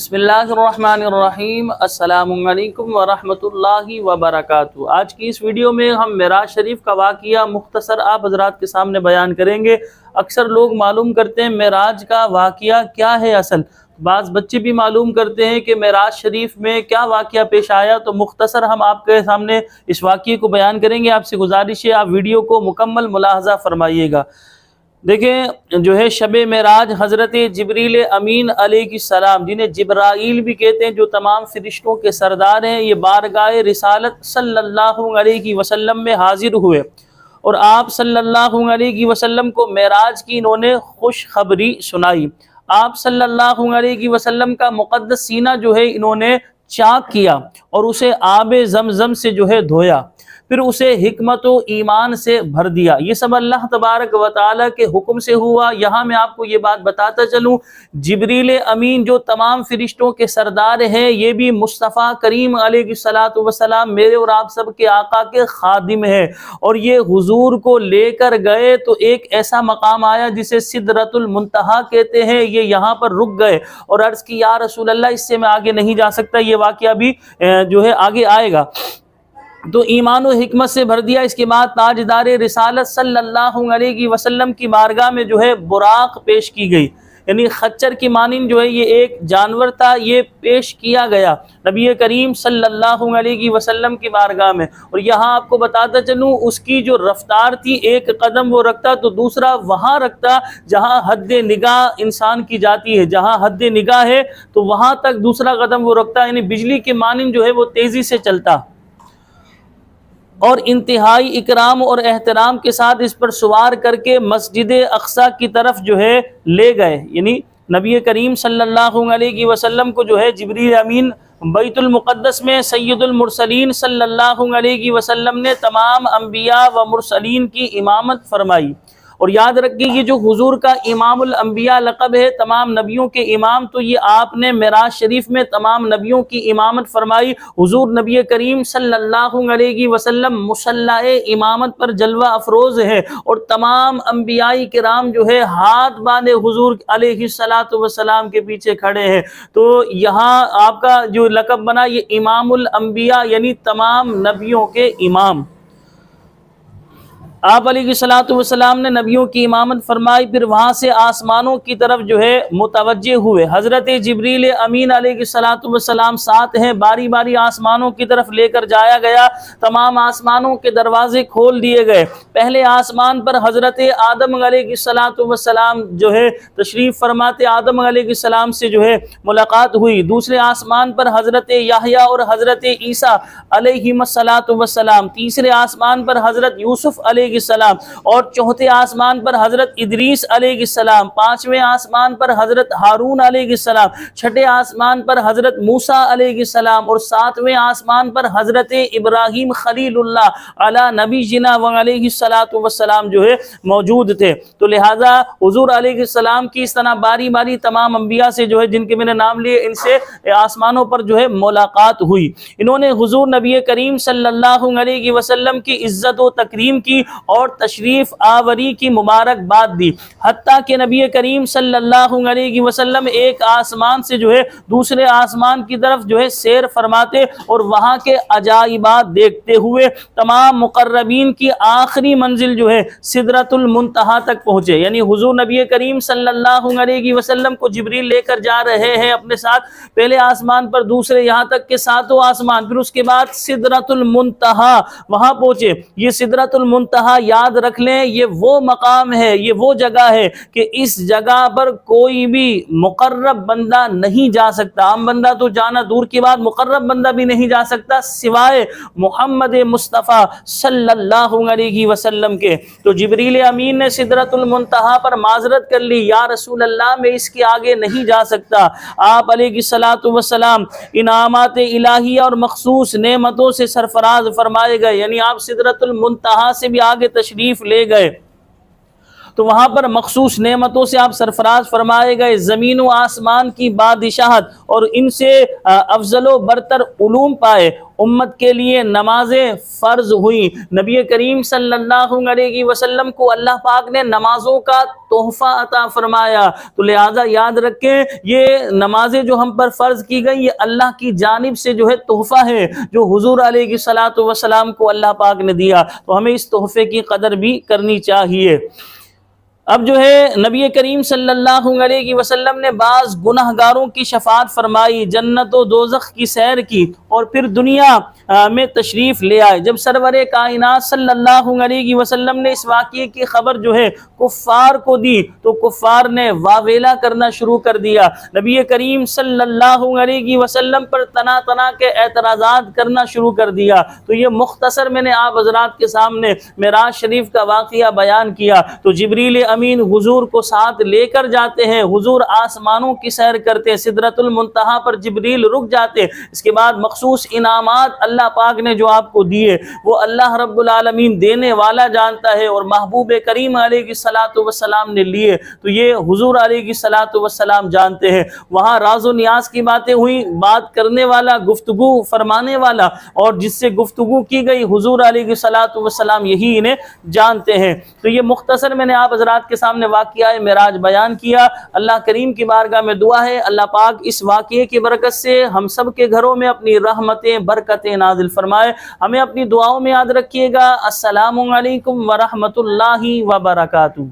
बिस्मिल्लाहिर्रहमानिर्रहीम। अस्सलामुअलैकुम वरहमतुल्लाहि वबरकातुहू। आज की इस वीडियो में हम मेराज शरीफ का वाक़िया मुख्तसर आप हज़रात के सामने बयान करेंगे। अक्सर लोग मालूम करते हैं मेराज का वाक़िया क्या है असल, बाज़ बच्चे भी मालूम करते हैं कि मेराज शरीफ में क्या वाक़िया पेश आया। तो मुख्तसर हम आपके सामने इस वाक़िए को बयान करेंगे। आपसे गुजारिश है आप वीडियो को मुकम्मल मुलाहज़ा फरमाइएगा। देखें जो है शब मेराज हज़रत जिब्रील अमीन अलैहिस्सलाम, जिन्हें जिब्राईल भी कहते हैं, जो तमाम फरिश्तों के सरदार हैं, ये बारगाह रिसालत सल्लल्लाहु अलैहि वसल्लम में हाजिर हुए और आप सल्लल्लाहु अलैहि वसल्लम को मेराज की इन्होंने खुशखबरी सुनाई। आप सल्लल्लाहु अलैहि वसल्लम का मुक़द्दस सीना जो है इन्होंने चाक किया और उसे आबे ज़मज़म से जो है धोया, फिर उसे हिकमत व ईमान से भर दिया। ये सब अल्लाह तबारक व तआला के हुक्म से हुआ। यहाँ मैं आपको ये बात बताता चलूँ, जिब्रील अमीन जो तमाम फरिश्तों के सरदार हैं, ये भी मुस्तफ़ा करीम अलैहिस्सलातु वस्सलाम मेरे और आप सब के आका के खादिम है। और ये हुजूर को लेकर गए तो एक ऐसा मकाम आया जिसे सिदरतुल मुंतहा कहते हैं। ये यहाँ पर रुक गए और अर्ज़ की या रसूल अल्लाह, इससे मैं आगे नहीं जा सकता, ये वाक़या भी जो है आगे आएगा। तो ईमान और हिकमत से भर दिया। इसके बाद ताजदार रिसालत सल्लल्लाहु अलैहि वसल्लम की बारगाह में जो है बुराक पेश की गई, यानी खच्चर की मानिंद जो है ये एक जानवर था, ये पेश किया गया नबी करीम सल्लल्लाहु अलैहि वसल्लम की बारगाह में। और यहाँ आपको बताता चलूँ उसकी जो रफ्तार थी, एक कदम वो रखता तो दूसरा वहाँ रखता जहाँ हद निगाह इंसान की जाती है, जहाँ हद निगाह है तो वहाँ तक दूसरा कदम वो रखता, यानी बिजली के मानिंद जो है वो तेज़ी से चलता और इंतहाई इकराम और एहतराम के साथ इस पर सवार करके मस्जिद अक्सा की तरफ जो है ले गए। यानी नबी करीम सल्लल्लाहु अलैहि वसल्लम को जो है जिब्रील अमीन बैतुल मुक़द्दस में सैयदुल मुरसलीन सल्लल्लाहु अलैहि वसल्लम ने तमाम अंबिया व मुरसलीन की इमामत फरमाई। और याद रखिए ये जो हुजूर का इमामुल अंबिया लक़ब है, तमाम नबियों के इमाम, तो ये आपने मेराज शरीफ में तमाम नबियों की इमामत फरमाई। हुजूर नबी करीम सल्लल्लाहु अलैहि वसल्लम मुसल्लाए इमामत पर जलवा अफरोज है और तमाम अंबियाई किराम जो है हाथ बांधे हुजूर अलैहिस्सलातु वस्सलाम के पीछे खड़े हैं। तो यहाँ आपका जो लक़ब बना ये इमामुल अंबिया, यानी तमाम नबियों के इमाम। आप अलैहिस्सलातु वस्सलाम ने नबियों की इमामत फरमाई, फिर वहाँ से आसमानों की तरफ जो है मुतवज्जे हुए। हज़रत जिब्रील अमीन अलैहिस्सलातु वस्सलाम साथ हैं, बारी बारी आसमानों की तरफ लेकर जाया गया। तमाम आसमानों के दरवाजे खोल दिए गए। पहले आसमान पर हज़रत आदम अलैहिस्सलातु वस्सलाम जो है तशरीफ़ फरमाते, आदम अलैहिस्सलाम से जो है मुलाकात हुई। दूसरे आसमान पर हज़रत याहया और हज़रत ईसा अलैहिस्सलातु वस्सलाम। तीसरे आसमान पर हज़रत यूसुफ सलाम और चौथे आसमान पर हजरत इदरीस अलैहिस्सलाम। पांचवें आसमान पर हजरत हारून अलैहिस्सलाम। छठे आसमान पर हजरत मूसा अलैहिस्सलाम और सातवें आसमान पर हजरत इब्राहीम खलीलुल्लाह अला नबी जिना व अलैहिस्सलातु वस्सलाम जो है मौजूद थे। तो लिहाजा हुजूर अलैहिस्सलाम की इस तरह बारी बारी तमाम अंबिया से जो है जिनके मैंने नाम लिए, इनसे आसमानों पर जो है मुलाकात हुई। इन्होंने हुजूर नबी करीम सल्लल्लाहु अलैहि वसल्लम की इज्जत व तकरीम की और तशरीफ आवरी की मुबारकबाद दी। हत्ता के नबी करीम सल्लल्लाहु अलैहि वसल्लम एक आसमान से जो है दूसरे आसमान की तरफ जो है सैर फरमाते और वहाँ के अजाइबात देखते हुए तमाम मुकर्रबीन की आखिरी मंजिल जो है सिदरतुल मुंतहा तक पहुँचे। यानी हुजूर नबी करीम सल्लल्लाहु अलैहि वसल्लम को जिब्रील लेकर जा रहे हैं अपने साथ, पहले आसमान पर, दूसरे यहाँ तक के सातों आसमान, फिर उसके बाद सिदरतुल मुंतहा वहाँ पहुँचे। ये सिदरतुल मुंतहा याद रख लें, ये वो मकाम है, ये वो जगह है कि इस जगह पर कोई भी मुकर्रब बंदा नहीं जा सकता। आम बंदा तो जाना दूर की बात, मुकर्रब बंदा भी नहीं जा सकता सिवाय मोहम्मद मुस्तफ़ा सल्लल्लाहु अलैहि वसल्लम के। तो जिब्रील अमीन ने सिदरतुल मुंतहा पर माजरत कर ली, या रसूल अल्लाह मैं इसके आगे नहीं जा सकता। आप अलैहिस्सलातु वस्सलाम इनामात इलाहिया और मखसूस नेमतों से सरफराज फरमाए गए, यानी आप सिदरतुल मुंतहा से भी आगे तशरीफ ले गए। तो तो वहाँ पर मखसूस नेमतों से आप सरफराज फरमाए गए, ज़मीन व आसमान की बादशाहत और इनसे अफजलो बरतर उलूम पाए। उम्मत के लिए नमाजें फ़र्ज हुई। नबी करीम सल्लल्लाहु अलैहि वसल्लम को अल्लाह पाक ने नमाजों का तोहफ़ा अता फरमाया। तो लिहाजा याद रखें, ये नमाजें जो हम पर फ़र्ज की गई, ये अल्लाह की जानिब से जो है तोहफ़ा है, जो हुजूर अलैहिस्सलातु वस्सलाम को अल्लाह पाक ने दिया। तो हमें इस तोहफ़े की कदर भी करनी चाहिए। अब जो है नबी करीम सल्लल्लाहु अलैहि वसल्लम ने बाज़ गुनहगारों की शफाअत फरमाई, जन्नत व दोज़ख की सैर की और फिर दुनिया में तशरीफ़ ले आए। जब सरवरे कायनात सल्लल्लाहु अलैहि वसल्लम ने इस वाक़ये की खबर जो है कुफ़ार को दी, तो कुफ़ार ने वावेला करना शुरू कर दिया। नबी करीम सल्लल्लाहु अलैहि वसल्लम पर तना तना के एतराज़ात करना शुरू कर दिया। तो ये मुख्तसर मैंने आप हज़रात के सामने मेराज शरीफ का वाक़या बयान किया। तो जिब्रील अमीन हुजूर को साथ लेकर जाते हैं, हुजूर आसमानों की सैर करते हैं, सिदरतुल मुंतहा पर जिब्रील रुक जाते। इसके बाद मखसूस इनामात अल्लाह पाक ने जो आपको दिए वो अल्लाह रब्बुल आलमीन देने वाला जानता है, और महबूब करीम अलैहिस्सलातु वस्सलाम ने लिए तो ये हुजूर अलैहिस्सलातु वस्सलाम जानते हैं। वहाँ राज़ो नियाज की बातें हुई, बात करने वाला, गुफ्तगू फरमाने वाला और जिससे गुफ्तगू की गई हुजूर अलैहिस्सलातु वस्सलाम यही इन्हें जानते हैं। तो ये मुख्तसर मैंने आप हज़रात के सामने वाक़या मेराज बयान किया। अल्लाह करीम की बारगाह में दुआ है अल्लाह पाक इस वाक़ये की बरकत से हम सब के घरों में अपनी रहमतें बरकतें नाजिल फरमाए। हमें अपनी दुआओं में याद रखिएगा। अस्सलामु अलैकुम व रहमतुल्लाहि व बरकातुहू।